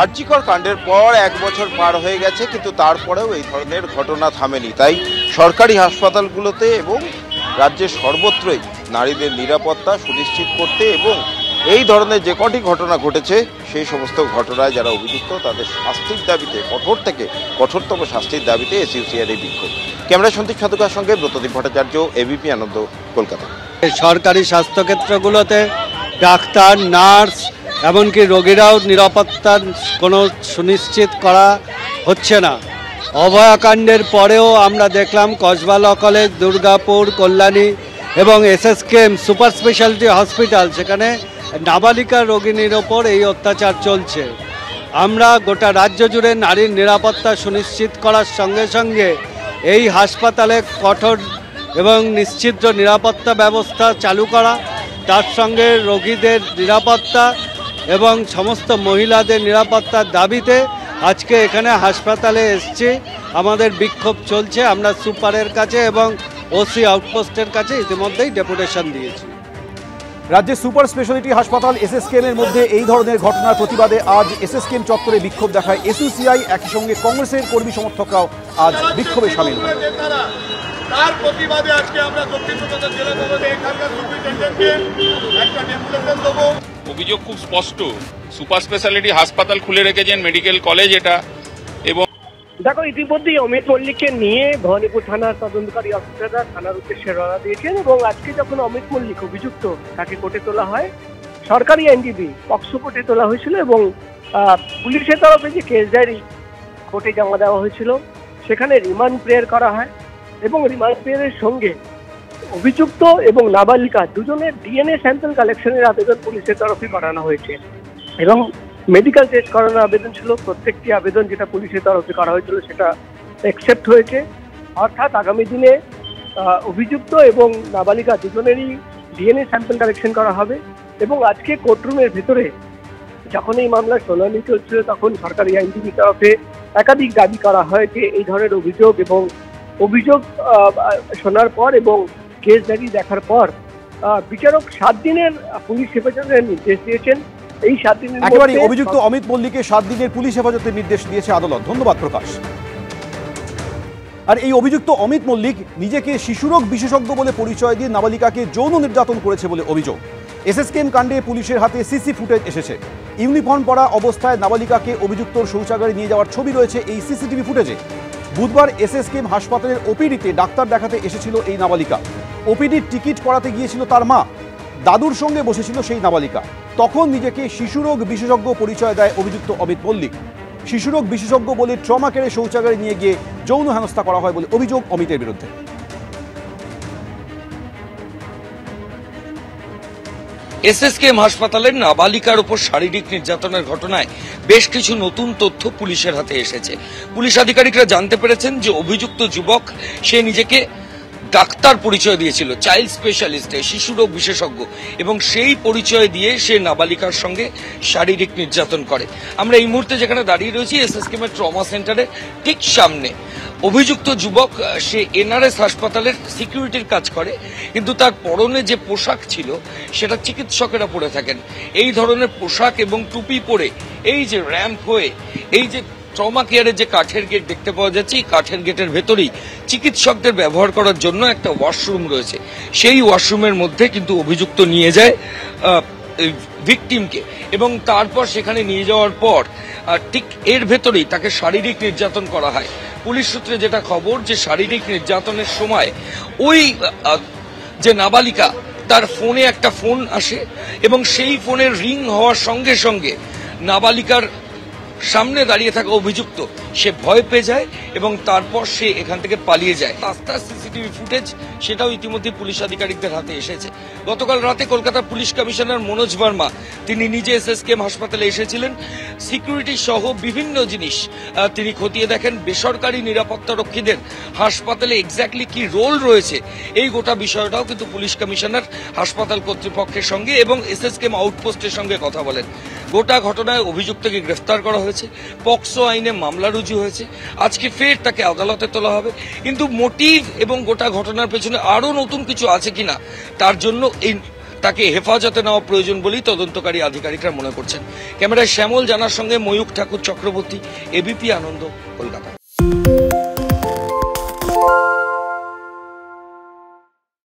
আরজিকর কাণ্ডের পর 1 বছর পার হয়ে গেছে, কিন্তু তারপরেও এই ধরনের ঘটনা থামেনি। তাই সরকারি হাসপাতালগুলোতে এবং রাজ্যের সর্বত্রই নারীদের নিরাপত্তা সুনিশ্চিত করতে এবং এই ধরনের যে কটি ঘটনা ঘটেছে সেই সমস্ত ঘটনায় যারা অভিযুক্ত তাদের শাস্তির দাবিতে, কঠোর থেকে কঠোরতম শাস্তির দাবিতে এসইউসিআর এই বিক্ষোভ। ক্যামেরা সন্দীপ সাধুকার সঙ্গে ব্রতদীপ ভট্টাচার্য, এবিপি আনন্দ, কলকাতা। সরকারি স্বাস্থ্যক্ষেত্রগুলোতে ডাক্তার, নার্স, এমনকি রোগীরাও নিরাপত্তা কোনো সুনিশ্চিত করা হচ্ছে না। অভয়াকাণ্ডের পরেও আমরা দেখলাম কসবা ল কলেজ, দুর্গাপুর, কল্যাণী এবং এসএসকেএম সুপার স্পেশালিটি হসপিটাল, সেখানে নাবালিকা রোগিনীর ওপর এই অত্যাচার চলছে। আমরা গোটা রাজ্য জুড়ে নারীর নিরাপত্তা সুনিশ্চিত করার সঙ্গে সঙ্গে এই হাসপাতালে কঠোর এবং নিশ্চিদ্র নিরাপত্তা ব্যবস্থা চালু করা, তার সঙ্গে রোগীদের নিরাপত্তা এবং সমস্ত মহিলাদের নিরাপত্তার দাবিতে আজকে এখানে হাসপাতালে এসেছি। আমাদের বিক্ষোভ চলছে। আমরা সুপারের কাছে এবং ওসি আউটপোস্টের কাছে ইতিমধ্যেই ডেপুটেশন দিয়েছি। রাজ্যের সুপার স্পেশালিটি হাসপাতাল এসএসকেএম এর মধ্যে এই ধরনের ঘটনার প্রতিবাদে আজ এসএসকেএম চত্বরে বিক্ষোভ দেখায় এসইউসিআই। একই সঙ্গে কংগ্রেসের কর্মী সমর্থকরাও আজ বিক্ষোভে সামিল হয়। তার প্রতিবাদে আজকে আমরা দক্ষিণ কলকাতা জেলা থেকে এখানকার সুপারিনটেন্ডেন্টকে একটা ডেপুটেশন দেবো। অভিযোগ খুব স্পষ্ট, সুপার স্পেশালিটি হাসপাতাল খুলে রেখেছেন, মেডিকেল কলেজ এটা। এবং দেখো, ইতিমধ্যেই অমিত মল্লিককে নিয়ে ভবানীপুর থানার তদন্তকারী অফিসাররা থানার উদ্দেশ্যে রওনা দিয়েছেন এবং আজকে যখন অমিত মল্লিক অভিযুক্ত, তাকে কোর্টে তোলা হয়। সরকারি আইনজীবী পক্সো কোর্টে তোলা হয়েছিল এবং পুলিশের তরফে যে কেস ডায়েরি কোর্টে জমা দেওয়া হয়েছিল, সেখানে রিমান্ড প্রেয়ার করা হয় এবং রিমান্ড প্রেয়ারের সঙ্গে অভিযুক্ত এবং নাবালিকা দুজনের ডিএনএ স্যাম্পল কালেকশনের আবেদন পুলিশের তরফে করানো হয়েছে এবং মেডিকেল টেস্ট করানোর আবেদন ছিল। প্রত্যেকটি আবেদন যেটা পুলিশের তরফে করা হয়েছিল সেটা অ্যাকসেপ্ট হয়েছে। অর্থাৎ আগামী দিনে অভিযুক্ত এবং নাবালিকা দুজনেরই ডিএনএ স্যাম্পল কালেকশন করা হবে এবং আজকে কোর্টরুমের ভেতরে যখন এই মামলার শুনানি চলছিল, তখন সরকারি আইনজীবীর তরফে একাধিক দাবি করা হয় যে এই ধরনের অভিযোগ এবং অভিযোগ শোনার পর এবং কেস ডায়েরি দেখার পর বিচারক 7 দিনের পুলিশ হেফাজতের নির্দেশ দিয়েছেন। এই 7 দিনের একেবারে অভিযুক্ত অমিত মল্লিককে 7 দিনের পুলিশ হেফাজতের নির্দেশ দিয়েছে আদালত। ধন্যবাদ প্রকাশ। আর এই অভিযুক্ত অমিত মল্লিক নিজেকে শিশুরোগ বিশেষজ্ঞ বলে পরিচয় দিয়ে নাবালিকাকে যৌন নির্যাতন করেছে বলে অভিযোগ। এসএসকেএম কাণ্ডে পুলিশের হাতে সিসি ফুটেজ এসেছে। ইউনিফর্ম পরা অবস্থায় নাবালিকাকে অভিযুক্তর শৌচাগারে নিয়ে যাওয়ার ছবি রয়েছে এই সিসিটিভি ফুটেজে। বুধবার এসএসকেএম হাসপাতালের ওপিডিতে ডাক্তার দেখাতে এসেছিল এই নাবালিকা। ওপিডির টিকিট করাতে গিয়েছিল তার মা। দাদুর সঙ্গে বসেছিল সেই নাবালিকা। তখন নিজেকে শিশুরোগ বিশেষজ্ঞ পরিচয় দেয় অভিযুক্ত অমিত মল্লিক। শিশুরোগ বিশেষজ্ঞ বলে ট্রমা কেড়ে শৌচাগারে নিয়ে গিয়ে যৌন হেনস্থা করা হয় বলে অভিযোগ অমিতের বিরুদ্ধে। এসএসকেএম হাসপাতালের নাবালিকার উপর শারীরিক নির্যাতনের ঘটনায় বেশ কিছু নতুন তথ্য পুলিশের হাতে এসেছে। পুলিশ আধিকারিকরা জানতে পেরেছেন যে অভিযুক্ত যুবক সে নিজেকে ডাক্তার পরিচয় দিয়েছিল, চাইল্ড স্পেশালিস্ট, শিশুরোগ বিশেষজ্ঞ, এবং সেই পরিচয় দিয়ে সে নাবালিকার সঙ্গে শারীরিক নির্যাতন করে। আমরা এই মুহূর্তে যেখানে দাঁড়িয়ে রয়েছি এসএসকেএম এর ট্রমা সেন্টারের ঠিক সামনে। অভিযুক্ত যুবক সে এনআরএস হাসপাতালের সিকিউরিটির কাজ করে, কিন্তু তার পরনে যে পোশাক ছিল সেটা চিকিৎসকেরা পরে থাকেন। এই ধরনের পোশাক এবং টুপি পরে এই যে র্যাম্প হয়ে এই যে ট্রমা কেয়ারের যে কাঠের গেট দেখতে পাওয়া যাচ্ছে, এই কাঠের গেটের ভেতরেই চিকিৎসকদের ব্যবহার করার জন্য একটা ওয়াশরুম রয়েছে। সেই ওয়াশরুমের মধ্যে কিন্তু অভিযুক্ত নিয়ে যায় ভিকটিমকে এবং তারপর সেখানে নিয়ে যাওয়ার পর ঠিক এর ভেতরেই তাকে শারীরিক নির্যাতন করা হয়। পুলিশ সূত্রে যেটা খবর যে শারীরিক নির্যাতনের সময় ওই যে নাবালিকা তার ফোনে একটা ফোন আসে এবং সেই ফোনের রিং হওয়ার সঙ্গে সঙ্গে নাবালিকার সামনে দাঁড়িয়ে থাকা অভিযুক্ত সে ভয় পেয়ে যায় এবং তারপর সে এখান থেকে পালিয়ে যায়। রাস্তার সিসিটিভি ফুটেজ সেটাও ইতিমধ্যে পুলিশ আধিকারিকদের হাতে এসেছে। গতকাল রাতে কলকাতার পুলিশ কমিশনার মনোজ ভার্মা তিনি নিজে এসএসকেএম হাসপাতালে এসেছিলেন। সিকিউরিটি সহ বিভিন্ন জিনিস তিনি খতিয়ে দেখেন। বেসরকারি নিরাপত্তা রক্ষীদের হাসপাতালে এক্স্যাক্টলি কি রোল রয়েছে এই গোটা বিষয়টাও কিন্তু পুলিশ কমিশনার হাসপাতাল কর্তৃপক্ষের সঙ্গে এবং এসএসকেএম আউটপোস্টের সঙ্গে কথা বলেন। গোটা ঘটনায় অভিযুক্তকে গ্রেফতার করা হয়েছে, পক্সো আইনে মামলা রুজু হয়েছে। আজকে ফের তাকে আদালতে তোলা হবে, কিন্তু মোটিভ এবং গোটা ঘটনার পেছনে আরো নতুন কিছু আছে কিনা তার জন্য তাকে হেফাজতে নেওয়া প্রয়োজন বলেই তদন্তকারী আধিকারিকরা মনে করছেন। ক্যামেরায় শ্যামল জানার সঙ্গে ময়ূক ঠাকুর চক্রবর্তী, এবিপি আনন্দ, কলকাতা।